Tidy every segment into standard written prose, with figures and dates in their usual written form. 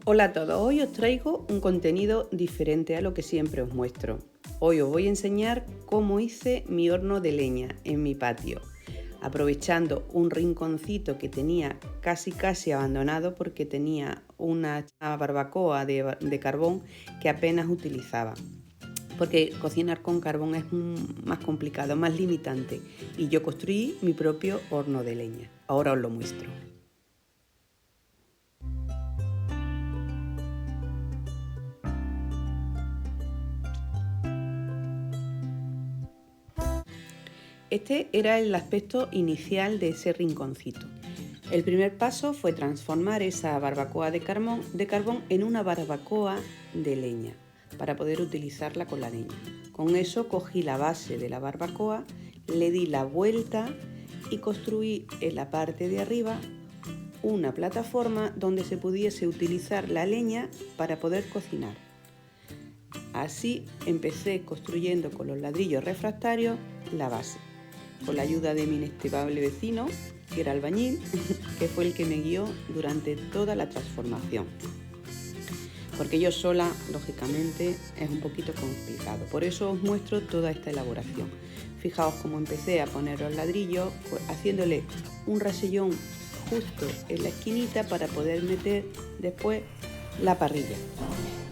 Hola a todos, hoy os traigo un contenido diferente a lo que siempre os muestro. Hoy os voy a enseñar cómo hice mi horno de leña en mi patio, aprovechando un rinconcito que tenía casi abandonado porque tenía una barbacoa de carbón que apenas utilizaba. Porque cocinar con carbón es más complicado, más limitante, y yo construí mi propio horno de leña. Ahora os lo muestro. Este era el aspecto inicial de ese rinconcito. El primer paso fue transformar esa barbacoa de carbón en una barbacoa de leña para poder utilizarla con la leña. Con eso cogí la base de la barbacoa, le di la vuelta y construí en la parte de arriba una plataforma donde se pudiese utilizar la leña para poder cocinar. Así empecé construyendo con los ladrillos refractarios la base, con la ayuda de mi inestimable vecino, que era albañil, que fue el que me guió durante toda la transformación. Porque yo sola, lógicamente, es un poquito complicado. Por eso os muestro toda esta elaboración. Fijaos cómo empecé a poner los ladrillos, pues, haciéndole un rasellón justo en la esquinita para poder meter después la parrilla.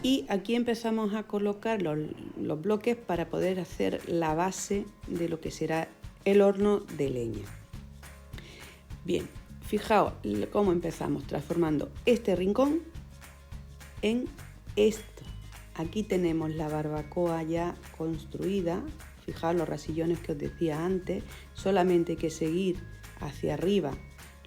Y aquí empezamos a colocar los bloques para poder hacer la base de lo que será el horno de leña. Bien, fijaos cómo empezamos transformando este rincón en esto. Aquí tenemos la barbacoa ya construida. Fijaos los rasillones que os decía antes. Solamente hay que seguir hacia arriba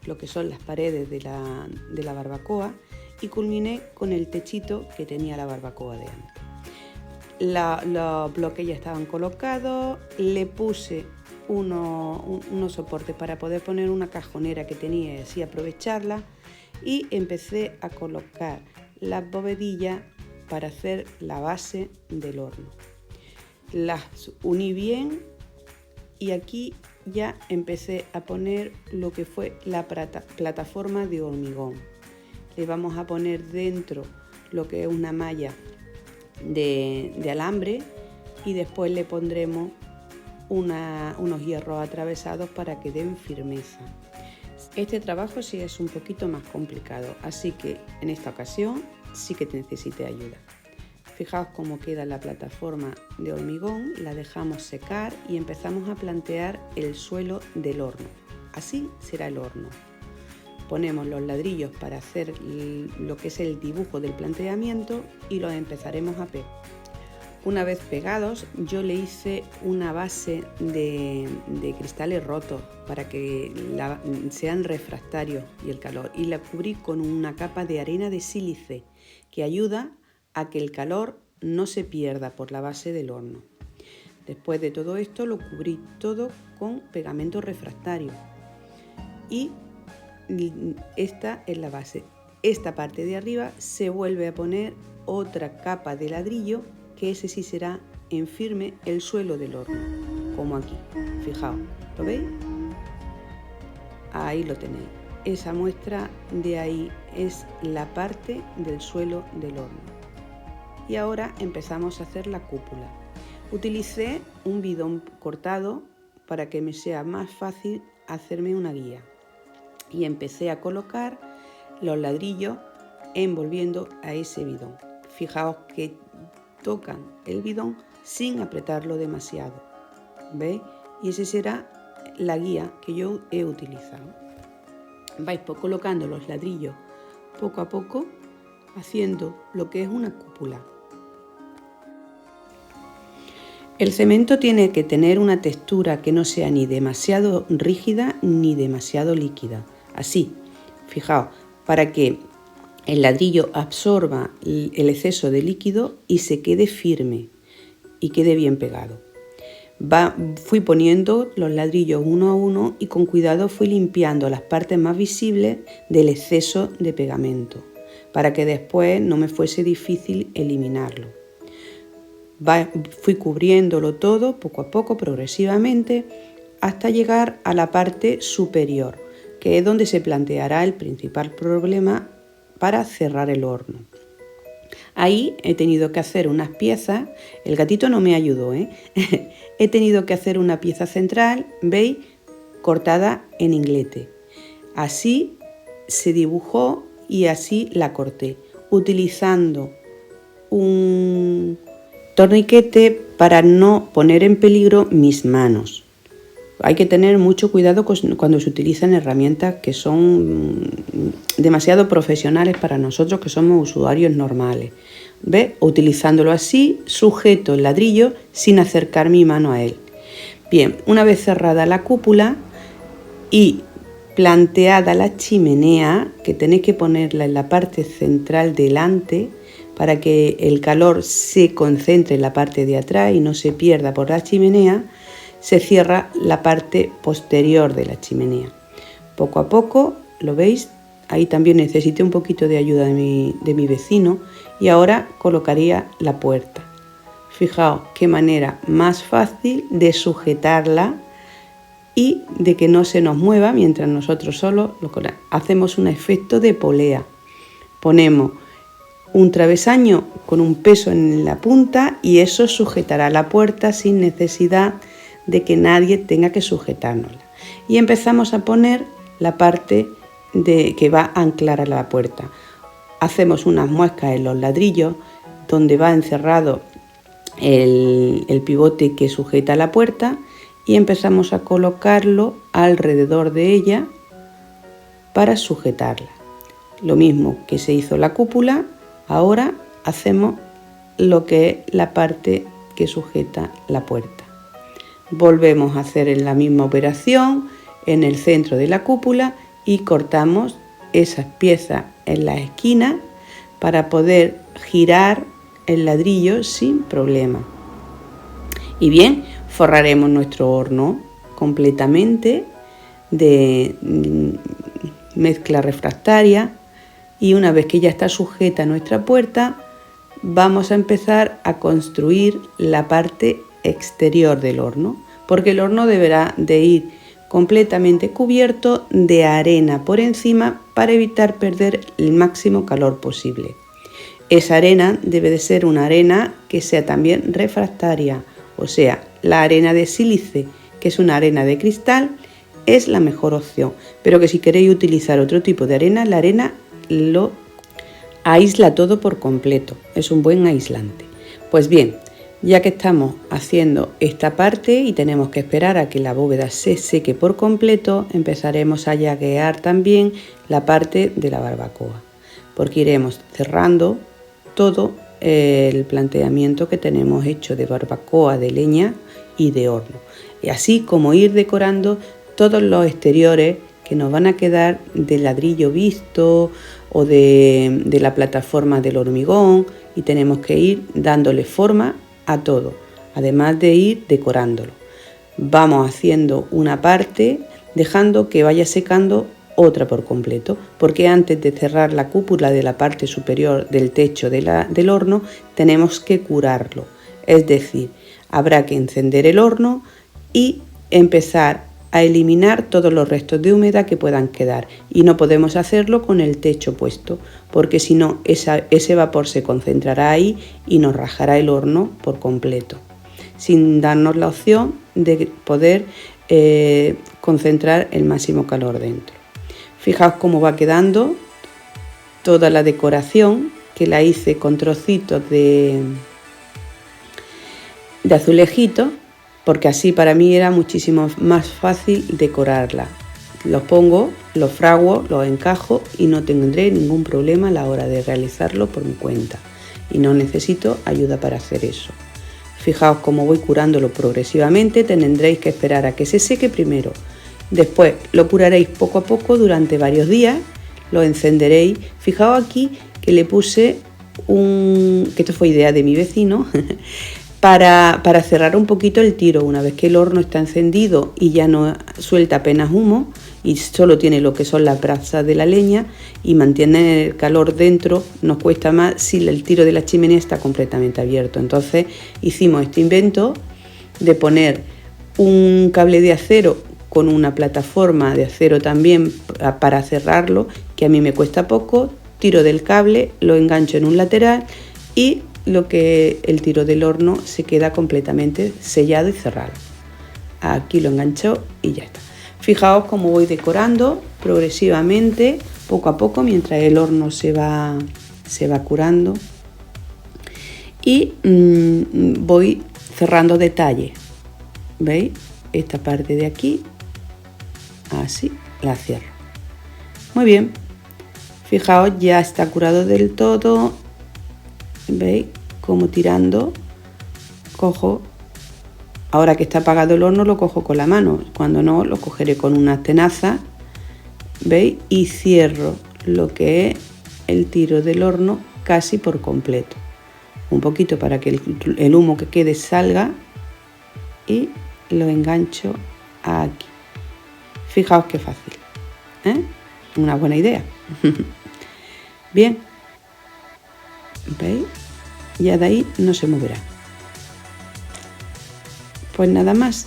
lo que son las paredes de la barbacoa, y culminé con el techito que tenía la barbacoa de antes. Los bloques ya estaban colocados, le puse unos soportes para poder poner una cajonera que tenía y así aprovecharla, y empecé a colocar las bovedillas para hacer la base del horno. Las uní bien y aquí ya empecé a poner lo que fue la plataforma de hormigón. Le vamos a poner dentro lo que es una malla de alambre y después le pondremos unos hierros atravesados para que den firmeza. Este trabajo sí es un poquito más complicado, así que en esta ocasión sí que necesité ayuda. Fijaos cómo queda la plataforma de hormigón, la dejamos secar y empezamos a plantear el suelo del horno. Así será el horno. Ponemos los ladrillos para hacer lo que es el dibujo del planteamiento y los empezaremos a pegar. Una vez pegados, yo le hice una base de cristales rotos para que sean refractarios y el calor, y la cubrí con una capa de arena de sílice que ayuda a que el calor no se pierda por la base del horno. Después de todo esto lo cubrí todo con pegamento refractario y esta es la base. Esta parte de arriba se vuelve a poner otra capa de ladrillo, que ese sí será en firme el suelo del horno, como aquí. Fijaos, ¿lo veis? Ahí lo tenéis. Esa muestra de ahí es la parte del suelo del horno. Y ahora empezamos a hacer la cúpula. Utilicé un bidón cortado para que me sea más fácil hacerme una guía. Y empecé a colocar los ladrillos envolviendo a ese bidón. Fijaos que tocan el bidón sin apretarlo demasiado. ¿Veis? Y esa será la guía que yo he utilizado. Vais colocando los ladrillos poco a poco, haciendo lo que es una cúpula. El cemento tiene que tener una textura que no sea ni demasiado rígida ni demasiado líquida. Así, fijaos, para que el ladrillo absorba el exceso de líquido y se quede firme y quede bien pegado. Fui poniendo los ladrillos uno a uno y con cuidado fui limpiando las partes más visibles del exceso de pegamento para que después no me fuese difícil eliminarlo. Fui cubriéndolo todo poco a poco, progresivamente, hasta llegar a la parte superior, que es donde se planteará el principal problema para cerrar el horno. Ahí he tenido que hacer unas piezas, el gatito no me ayudó, he tenido que hacer una pieza central, ¿veis? Cortada en inglete. Así se dibujó y así la corté, utilizando un torniquete para no poner en peligro mis manos. Hay que tener mucho cuidado cuando se utilizan herramientas que son demasiado profesionales para nosotros que somos usuarios normales. ¿Ves? Utilizándolo así, sujeto el ladrillo sin acercar mi mano a él. Bien, una vez cerrada la cúpula y planteada la chimenea, que tenéis que ponerla en la parte central delante para que el calor se concentre en la parte de atrás y no se pierda por la chimenea, se cierra la parte posterior de la chimenea. Poco a poco, ¿lo veis? Ahí también necesité un poquito de ayuda de mi vecino y ahora colocaría la puerta. Fijaos qué manera más fácil de sujetarla y de que no se nos mueva mientras nosotros solo hacemos un efecto de polea. Ponemos un travesaño con un peso en la punta y eso sujetará la puerta sin necesidad de que nadie tenga que sujetárnosla. Y empezamos a poner la parte que va a anclar a la puerta. Hacemos unas muescas en los ladrillos donde va encerrado el pivote que sujeta la puerta y empezamos a colocarlo alrededor de ella para sujetarla. Lo mismo que se hizo la cúpula, ahora hacemos lo que es la parte que sujeta la puerta. Volvemos a hacer la misma operación en el centro de la cúpula y cortamos esas piezas en las esquinas para poder girar el ladrillo sin problema. Y bien, forraremos nuestro horno completamente de mezcla refractaria y una vez que ya está sujeta nuestra puerta, vamos a empezar a construir la parte exterior del horno, porque el horno deberá de ir completamente cubierto de arena por encima para evitar perder el máximo calor posible. Esa arena debe de ser una arena que sea también refractaria, o sea, la arena de sílice, que es una arena de cristal, es la mejor opción, pero que si queréis utilizar otro tipo de arena, la arena lo aísla todo por completo, es un buen aislante. Pues bien, ya que estamos haciendo esta parte y tenemos que esperar a que la bóveda se seque por completo, empezaremos a llaguear también la parte de la barbacoa, porque iremos cerrando todo el planteamiento que tenemos hecho de barbacoa de leña y de horno, y así como ir decorando todos los exteriores que nos van a quedar de ladrillo visto o de la plataforma del hormigón, y tenemos que ir dándole forma a todo, además de ir decorándolo. Vamos haciendo una parte, dejando que vaya secando otra por completo, porque antes de cerrar la cúpula de la parte superior del techo del horno, tenemos que curarlo. Es decir, habrá que encender el horno y empezar a eliminar todos los restos de humedad que puedan quedar, y no podemos hacerlo con el techo puesto, porque si no ese vapor se concentrará ahí y nos rajará el horno por completo, sin darnos la opción de poder concentrar el máximo calor dentro. Fijaos cómo va quedando toda la decoración, que la hice con trocitos de azulejito, porque así para mí era muchísimo más fácil decorarla. Los pongo, los fraguo, los encajo y no tendré ningún problema a la hora de realizarlo por mi cuenta. Y no necesito ayuda para hacer eso. Fijaos cómo voy curándolo progresivamente, tendréis que esperar a que se seque primero. Después lo curaréis poco a poco durante varios días, lo encenderéis. Fijaos aquí que le puse que esto fue idea de mi vecino, para cerrar un poquito el tiro. Una vez que el horno está encendido y ya no suelta apenas humo y solo tiene lo que son las brasas de la leña y mantiene el calor dentro, nos cuesta más si el tiro de la chimenea está completamente abierto. Entonces hicimos este invento de poner un cable de acero con una plataforma de acero también para cerrarlo, que a mí me cuesta poco. Tiro del cable, lo engancho en un lateral y lo que el tiro del horno se queda completamente sellado y cerrado. Aquí lo engancho y ya está. Fijaos cómo voy decorando progresivamente, poco a poco, mientras el horno se va curando, y voy cerrando detalles. ¿Veis? Esta parte de aquí, así la cierro. Muy bien, fijaos, ya está curado del todo. ¿Veis? Como tirando, cojo. Ahora que está apagado el horno lo cojo con la mano, cuando no lo cogeré con una tenaza, ¿veis? Y cierro lo que es el tiro del horno casi por completo. Un poquito para que el humo que quede salga y lo engancho aquí. Fijaos qué fácil, ¿eh? Una buena idea. Bien, ¿veis? Ya de ahí no se moverá. Pues nada más.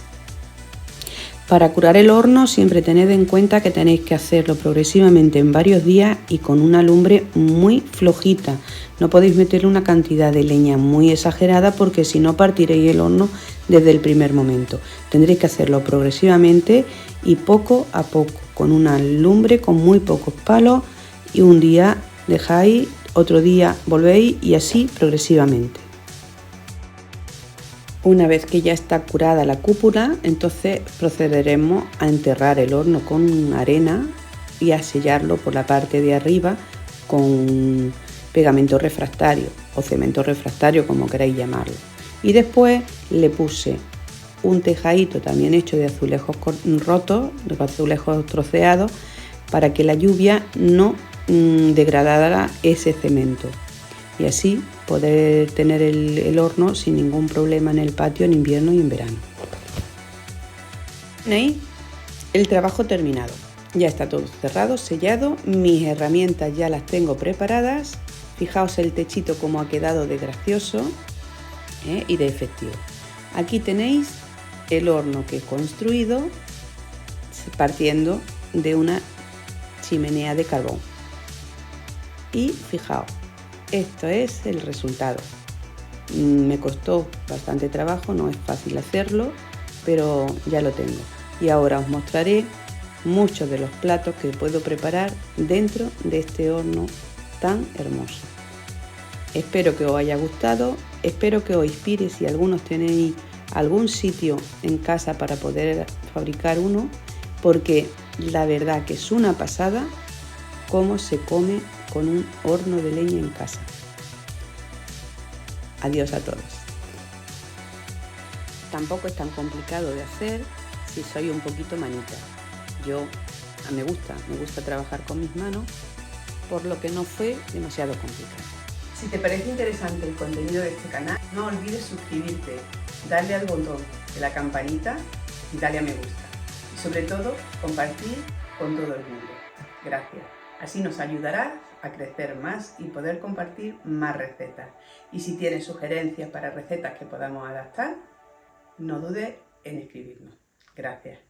Para curar el horno siempre tened en cuenta que tenéis que hacerlo progresivamente en varios días y con una lumbre muy flojita. No podéis meterle una cantidad de leña muy exagerada porque si no partiréis el horno desde el primer momento. Tendréis que hacerlo progresivamente y poco a poco, con una lumbre con muy pocos palos, y un día dejáis, otro día volvéis y así progresivamente. Una vez que ya está curada la cúpula, entonces procederemos a enterrar el horno con arena y a sellarlo por la parte de arriba con pegamento refractario o cemento refractario, como queráis llamarlo. Y después le puse un tejadito también hecho de azulejos rotos, de azulejos troceados, para que la lluvia no degradara ese cemento. Y así poder tener el horno sin ningún problema en el patio en invierno y en verano. ¿Veis? El trabajo terminado. Ya está todo cerrado, sellado. Mis herramientas ya las tengo preparadas. Fijaos el techito como ha quedado de gracioso, y de efectivo. Aquí tenéis el horno que he construido partiendo de una chimenea de carbón. Y fijaos. Esto es el resultado. Me costó bastante trabajo, no es fácil hacerlo, pero ya lo tengo. Y ahora os mostraré muchos de los platos que puedo preparar dentro de este horno tan hermoso. Espero que os haya gustado, espero que os inspire si algunos tenéis algún sitio en casa para poder fabricar uno, porque la verdad que es una pasada cómo se come con un horno de leña en casa. Adiós a todos. Tampoco es tan complicado de hacer si soy un poquito manita. Me gusta trabajar con mis manos, por lo que no fue demasiado complicado. Si te parece interesante el contenido de este canal, no olvides suscribirte, darle al botón de la campanita y darle a me gusta. Y sobre todo, compartir con todo el mundo. Gracias. Así nos ayudará a crecer más y poder compartir más recetas. Y si tienes sugerencias para recetas que podamos adaptar, no dudes en escribirnos. Gracias.